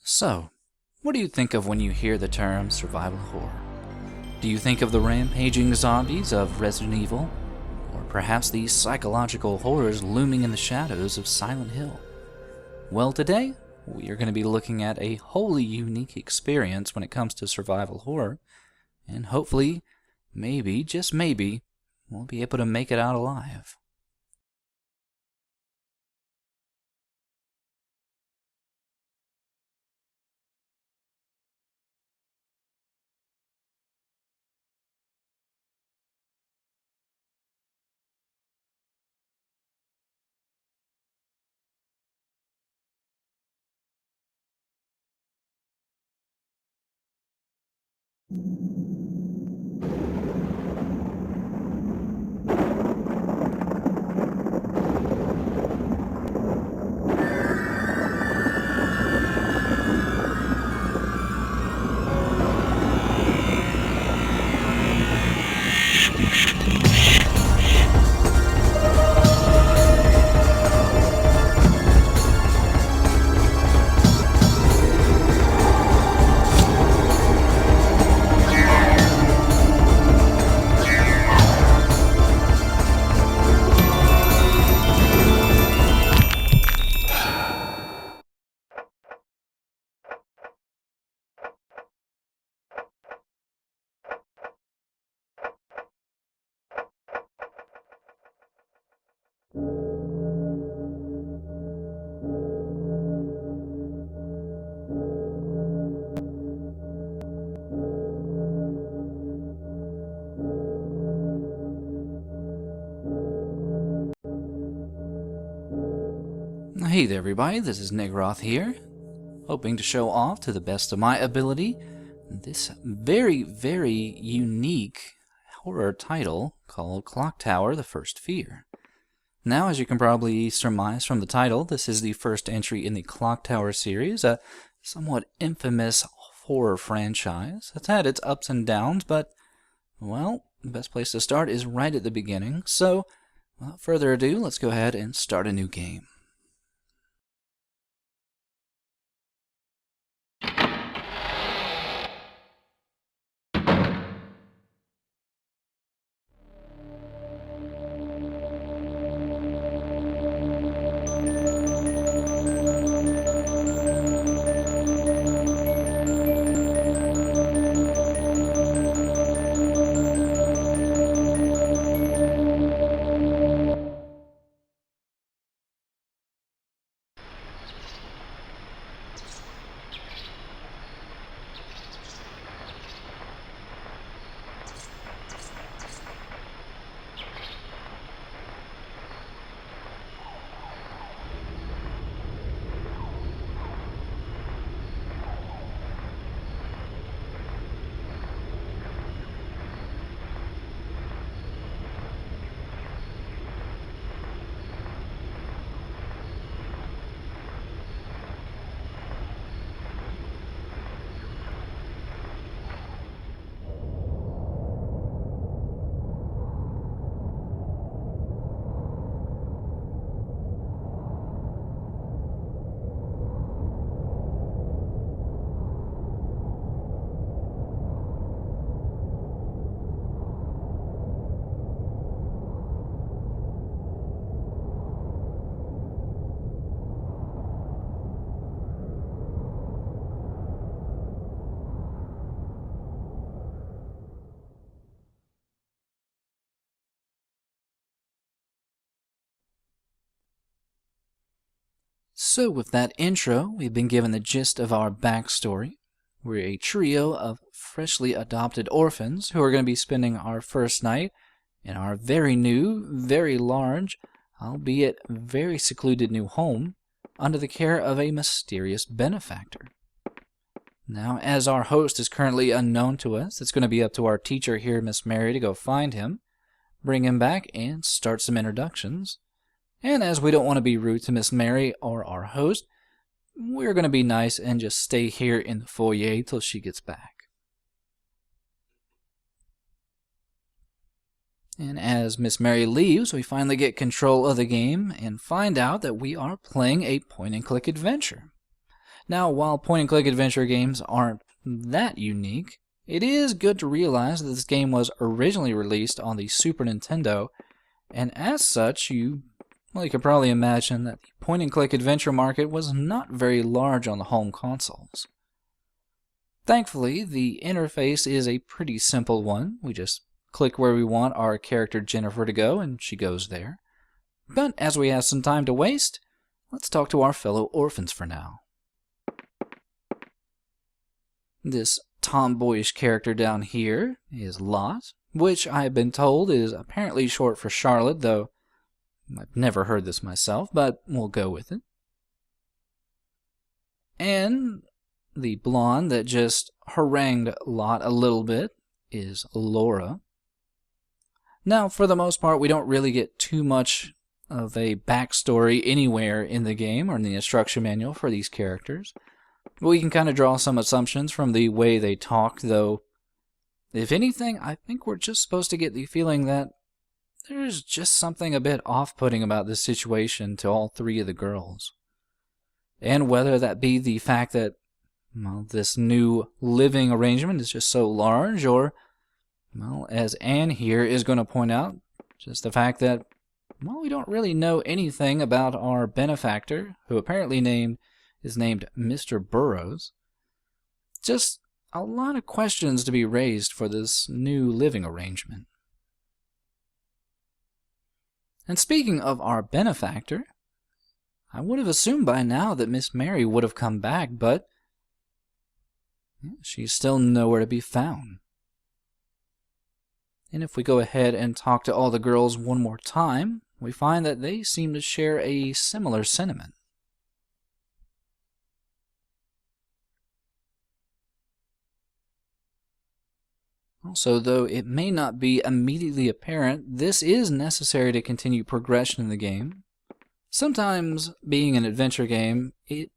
So, what do you think of when you hear the term survival horror? Do you think of the rampaging zombies of Resident Evil? Or perhaps the psychological horrors looming in the shadows of Silent Hill? Well, today, we are going to be looking at a wholly unique experience when it comes to survival horror, and hopefully, maybe, just maybe, we'll be able to make it out alive. Hey there everybody, this is Nigroth here, hoping to show off to the best of my ability this very, very unique horror title called Clock Tower: The First Fear. Now, as you can probably surmise from the title, this is the first entry in the Clock Tower series, a somewhat infamous horror franchise. It's had its ups and downs, but, well, the best place to start is right at the beginning. So, without further ado, let's go ahead and start a new game. So with that intro, we've been given the gist of our backstory. We're a trio of freshly adopted orphans who are going to be spending our first night in our very new, very large, albeit very secluded new home, under the care of a mysterious benefactor. Now, as our host is currently unknown to us, it's going to be up to our teacher here, Miss Mary, to go find him, bring him back, and start some introductions. And as we don't want to be rude to Miss Mary or our host, we're going to be nice and just stay here in the foyer till she gets back. And as Miss Mary leaves, we finally get control of the game and find out that we are playing a point-and-click adventure. Now, while point-and-click adventure games aren't that unique, it is good to realize that this game was originally released on the Super Nintendo, and as such, you can probably imagine that the point-and-click adventure market was not very large on the home consoles. Thankfully, the interface is a pretty simple one. We just click where we want our character Jennifer to go, and she goes there. But as we have some time to waste, let's talk to our fellow orphans for now. This tomboyish character down here is Lot, which I have been told is apparently short for Charlotte, though I've never heard this myself, but we'll go with it. And the blonde that just harangued Lot a little bit is Laura. Now, for the most part, we don't really get too much of a backstory anywhere in the game or in the instruction manual for these characters. But we can kind of draw some assumptions from the way they talk, though. If anything, I think we're just supposed to get the feeling that there's just something a bit off-putting about this situation to all three of the girls. And whether that be the fact that, well, this new living arrangement is just so large, or, well, as Anne here is going to point out, just the fact that, well, we don't really know anything about our benefactor, who apparently is named Mr. Burroughs. Just a lot of questions to be raised for this new living arrangement. And speaking of our benefactor, I would have assumed by now that Miss Mary would have come back, but she's still nowhere to be found. And if we go ahead and talk to all the girls one more time, we find that they seem to share a similar sentiment. Also, though it may not be immediately apparent, this is necessary to continue progression in the game. Sometimes, being an adventure game, it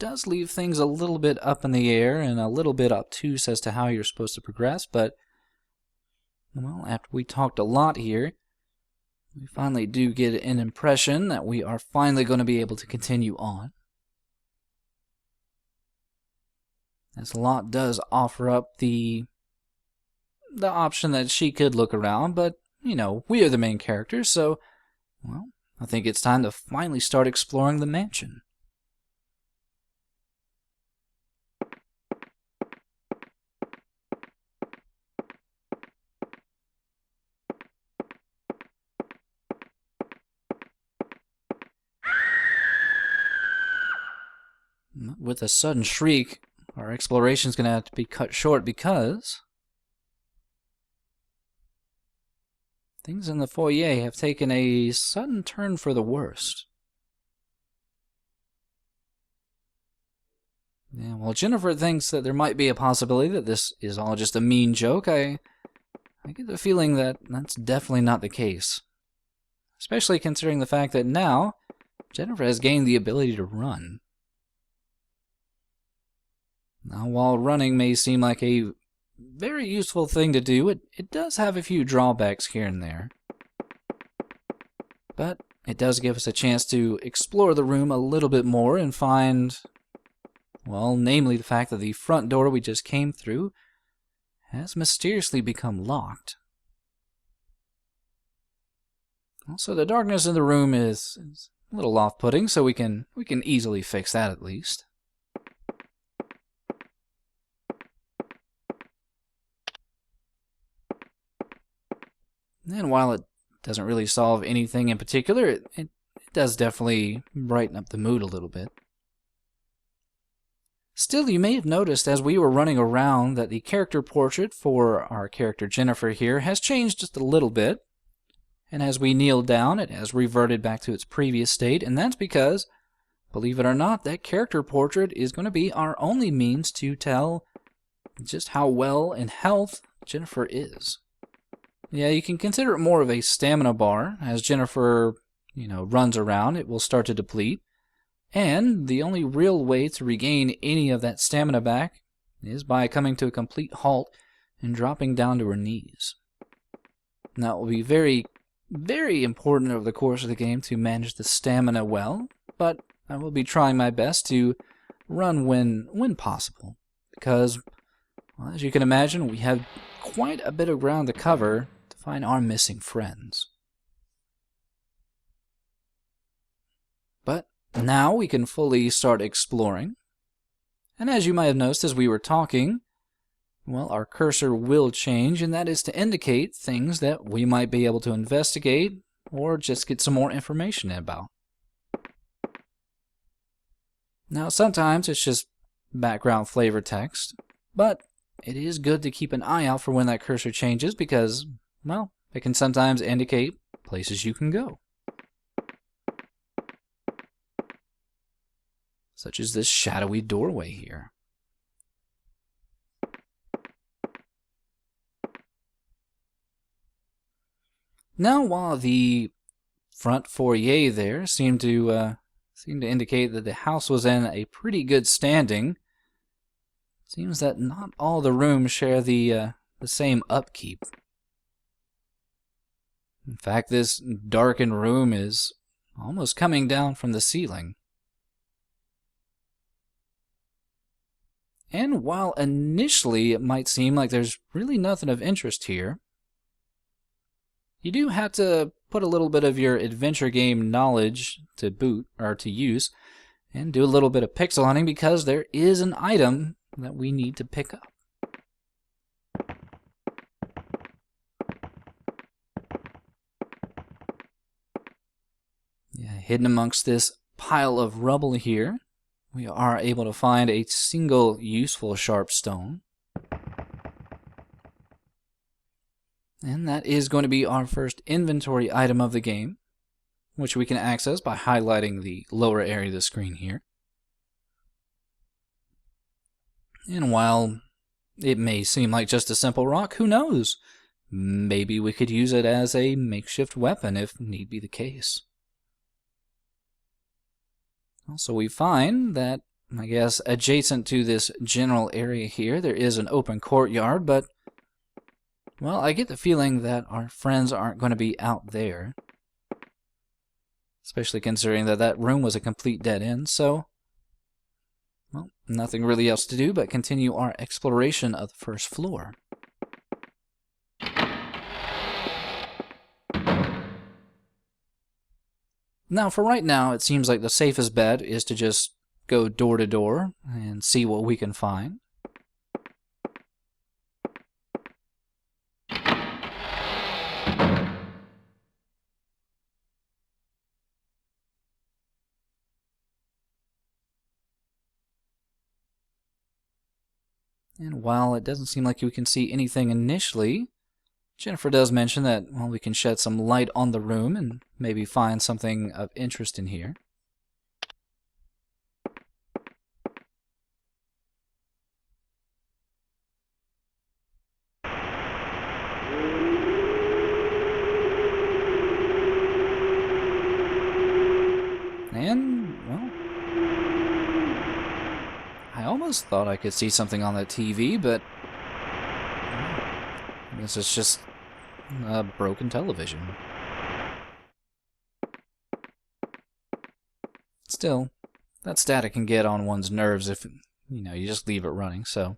does leave things a little bit up in the air and a little bit obtuse as to how you're supposed to progress, but, well, after we talked a lot here, we finally do get an impression that we are finally going to be able to continue on. As Lot does offer up the option that she could look around, but, we are the main characters, so, well, I think it's time to finally start exploring the mansion. With a sudden shriek, our exploration is going to have to be cut short because things in the foyer have taken a sudden turn for the worst. Yeah, while Jennifer thinks that there might be a possibility that this is all just a mean joke, I get the feeling that that's definitely not the case. Especially considering the fact that now, Jennifer has gained the ability to run. Now, while running may seem like a very useful thing to do, it does have a few drawbacks here and there. But it does give us a chance to explore the room a little bit more and find, well, namely the fact that the front door we just came through has mysteriously become locked. Also, the darkness in the room is a little off-putting, so we can easily fix that at least. And while it doesn't really solve anything in particular, it does definitely brighten up the mood a little bit. Still, you may have noticed as we were running around that the character portrait for our character Jennifer here has changed just a little bit. And as we kneel down, it has reverted back to its previous state, and that's because, believe it or not, that character portrait is going to be our only means to tell just how well in health Jennifer is. Yeah, you can consider it more of a stamina bar. As Jennifer, runs around, it will start to deplete. And the only real way to regain any of that stamina back is by coming to a complete halt and dropping down to her knees. Now, it will be very, very important over the course of the game to manage the stamina well, but I will be trying my best to run when possible, because, well, as you can imagine, we have quite a bit of ground to cover to find our missing friends. But now we can fully start exploring. And as you might have noticed as we were talking, well, our cursor will change, and that is to indicate things that we might be able to investigate or just get some more information about. Now, sometimes it's just background flavor text, but it is good to keep an eye out for when that cursor changes because, well, it can sometimes indicate places you can go. Such as this shadowy doorway here. Now, while the front foyer there seemed to indicate that the house was in a pretty good standing, it seems that not all the rooms share the same upkeep. In fact, this darkened room is almost coming down from the ceiling. And while initially it might seem like there's really nothing of interest here, you do have to put a little bit of your adventure game knowledge to boot, or to use, and do a little bit of pixel hunting because there is an item that we need to pick up. Yeah, hidden amongst this pile of rubble here, we are able to find a single useful sharp stone. And that is going to be our first inventory item of the game, which we can access by highlighting the lower area of the screen here. And while it may seem like just a simple rock, who knows? Maybe we could use it as a makeshift weapon if need be the case. Also, we find that, I guess, adjacent to this general area here, there is an open courtyard, but, well, I get the feeling that our friends aren't going to be out there. Especially considering that that room was a complete dead end, so, well, nothing really else to do but continue our exploration of the first floor. Now, for right now, it seems like the safest bet is to just go door to door and see what we can find. And while it doesn't seem like we can see anything initially, Jennifer does mention that, well, we can shed some light on the room and maybe find something of interest in here. And, well, I almost thought I could see something on the TV, but I guess it's just a broken television. Still, that static can get on one's nerves if, you just leave it running, so.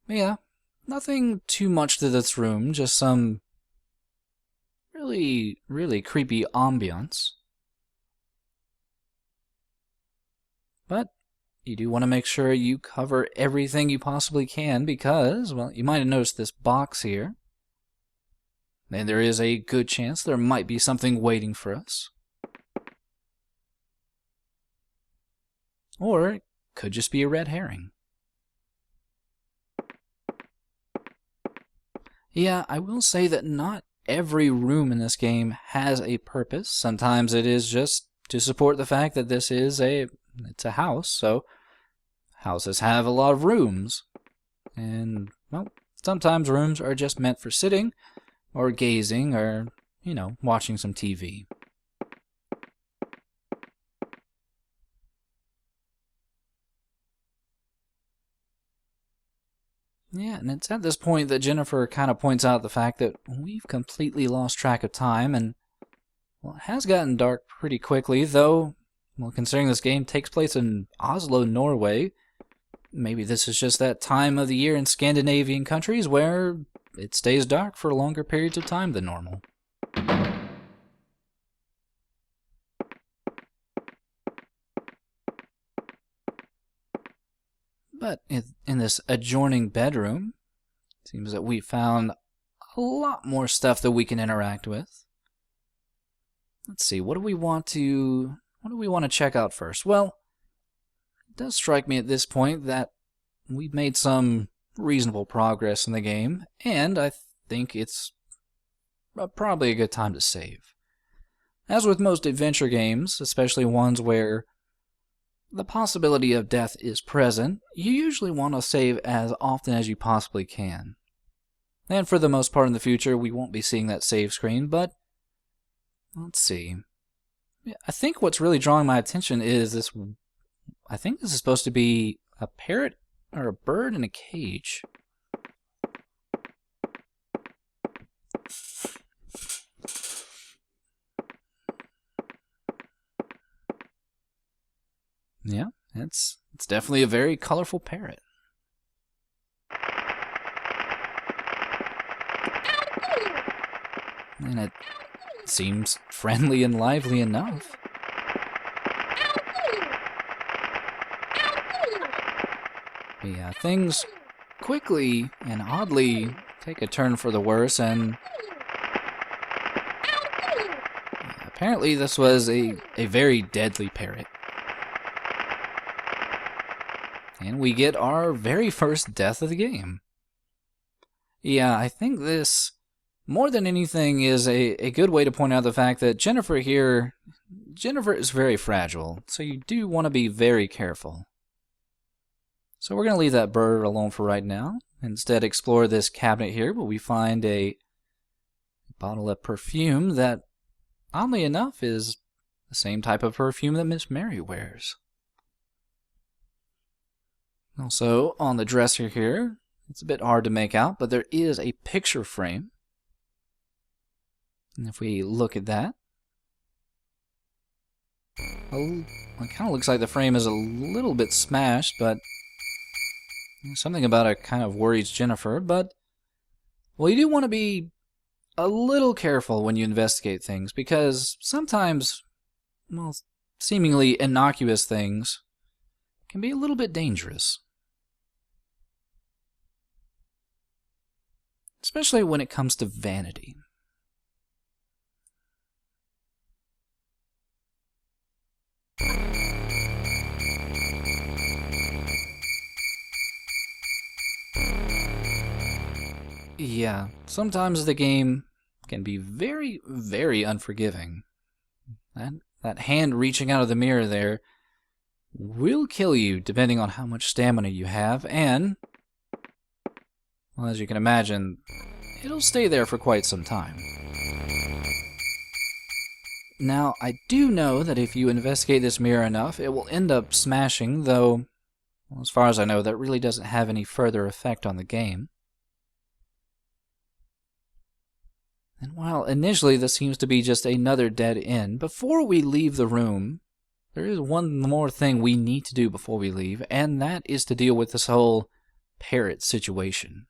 But yeah, nothing too much to this room, just some really, really creepy ambience. But you do want to make sure you cover everything you possibly can because, well, you might have noticed this box here. And there is a good chance there might be something waiting for us. Or it could just be a red herring. Yeah, I will say that not every room in this game has a purpose. Sometimes it is just to support the fact that this is it's a house, so houses have a lot of rooms. And, well, sometimes rooms are just meant for sitting, or gazing, or, watching some TV. Yeah, and it's at this point that Jennifer kind of points out the fact that we've completely lost track of time, and, well, it has gotten dark pretty quickly, though Well, considering this game takes place in Oslo, Norway, maybe this is just that time of the year in Scandinavian countries where it stays dark for longer periods of time than normal. But in this adjoining bedroom, it seems that we found a lot more stuff that we can interact with. Let's see, what do we want to check out first? Well, it does strike me at this point that we've made some reasonable progress in the game, and I think it's probably a good time to save. As with most adventure games, especially ones where the possibility of death is present, you usually want to save as often as you possibly can. And for the most part in the future, we won't be seeing that save screen, but let's see. I think what's really drawing my attention is this. I think this is supposed to be a parrot or a bird in a cage. Yeah, it's definitely a very colorful parrot. And it seems friendly and lively enough. But yeah, things quickly and oddly take a turn for the worse, and apparently this was a very deadly parrot. And we get our very first death of the game. Yeah, I think this, more than anything, is a good way to point out the fact that Jennifer is very fragile, so you do want to be very careful. So we're going to leave that bird alone for right now. Instead, explore this cabinet here, where we find a bottle of perfume that, oddly enough, is the same type of perfume that Miss Mary wears. Also, on the dresser here, it's a bit hard to make out, but there is a picture frame. And if we look at that, it kind of looks like the frame is a little bit smashed, but something about it kind of worries Jennifer. But, well, you do want to be a little careful when you investigate things, because sometimes, well, seemingly innocuous things can be a little bit dangerous. Especially when it comes to vanity. Yeah, sometimes the game can be very, very unforgiving. That hand reaching out of the mirror there will kill you depending on how much stamina you have, and, well, as you can imagine, it'll stay there for quite some time. Now, I do know that if you investigate this mirror enough, it will end up smashing, though, well, as far as I know, that really doesn't have any further effect on the game. And while initially this seems to be just another dead end, before we leave the room, there is one more thing we need to do before we leave, and that is to deal with this whole parrot situation.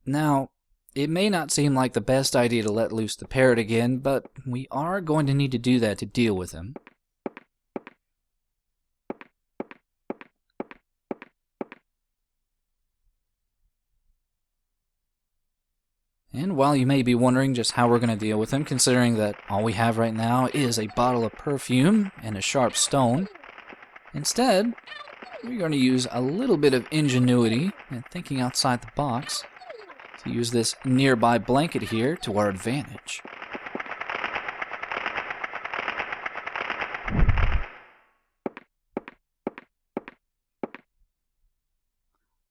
Now, it may not seem like the best idea to let loose the parrot again, but we are going to need to do that to deal with him. And while you may be wondering just how we're going to deal with him, considering that all we have right now is a bottle of perfume and a sharp stone, instead, we're going to use a little bit of ingenuity and thinking outside the box to use this nearby blanket here to our advantage.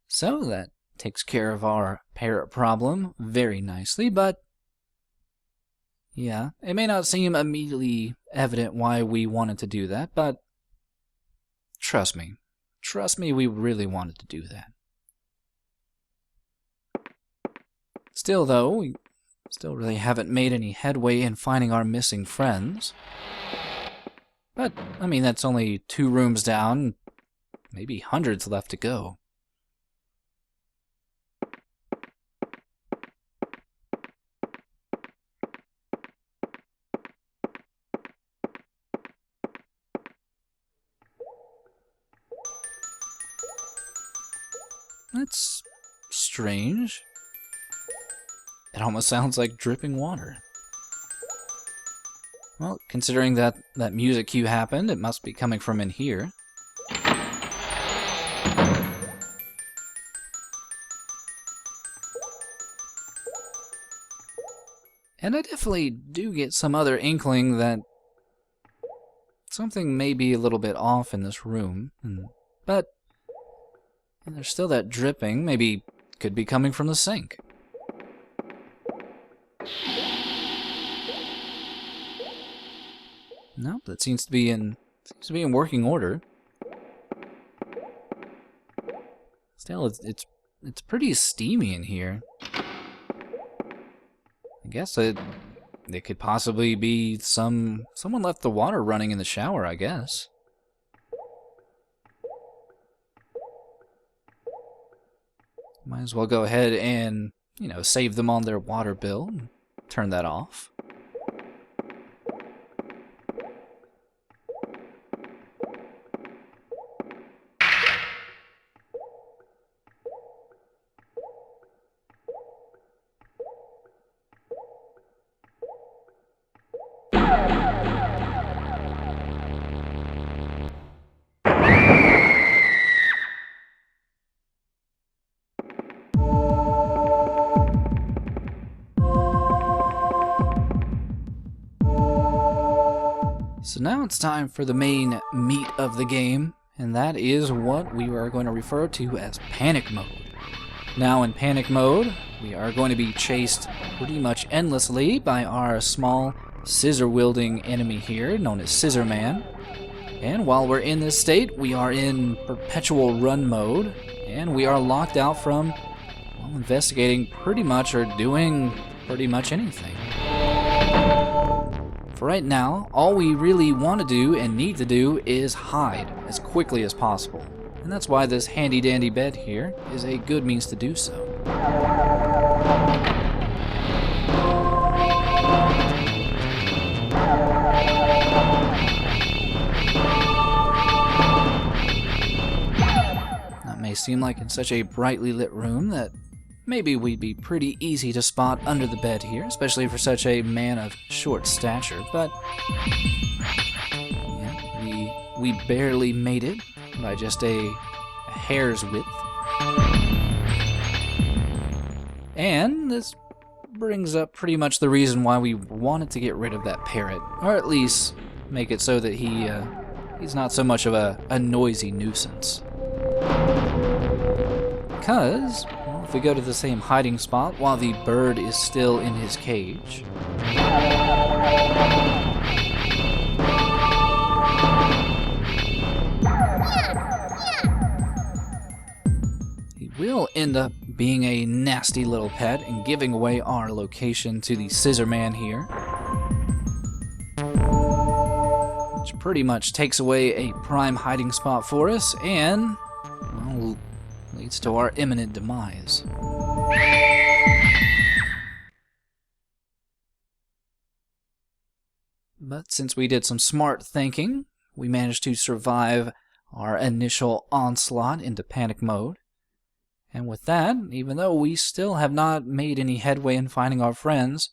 So that takes care of our parrot problem very nicely, but yeah, it may not seem immediately evident why we wanted to do that, but trust me, we really wanted to do that. Still though, we Still really haven't made any headway in finding our missing friends. But, I mean, that's only 2 rooms down, maybe hundreds left to go. That's strange. It almost sounds like dripping water. Well, considering that music cue happened, it must be coming from in here. And I definitely do get some other inkling that something may be a little bit off in this room. But there's still that dripping. Maybe could be coming from the sink. Nope, that seems to be in working order. Still, it's pretty steamy in here. I guess it could possibly be someone left the water running in the shower, I guess. Might as well go ahead and, save them on their water bill and turn that off. So now it's time for the main meat of the game, and that is what we are going to refer to as panic mode. Now in panic mode, we are going to be chased pretty much endlessly by our small scissor-wielding enemy here, known as Scissor Man. And while we're in this state, we are in perpetual run mode, and we are locked out from, investigating pretty much or doing pretty much anything. For right now, all we really want to do and need to do is hide as quickly as possible. And that's why this handy-dandy bed here is a good means to do so. That may seem like in such a brightly lit room that maybe we'd be pretty easy to spot under the bed here, especially for such a man of short stature, but yeah, we barely made it by just a hair's width. And this brings up pretty much the reason why we wanted to get rid of that parrot, or at least make it so that he's not so much of a noisy nuisance. Because if we go to the same hiding spot while the bird is still in his cage, he will end up being a nasty little pet and giving away our location to the Scissor Man here, which pretty much takes away a prime hiding spot for us and, well, leads to our imminent demise. But since we did some smart thinking, we managed to survive our initial onslaught into panic mode. And with that, even though we still have not made any headway in finding our friends,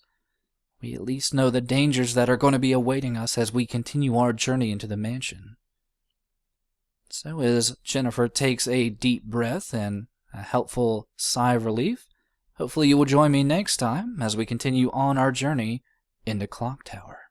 we at least know the dangers that are going to be awaiting us as we continue our journey into the mansion. So as Jennifer takes a deep breath and a helpful sigh of relief, hopefully you will join me next time as we continue on our journey into Clock Tower.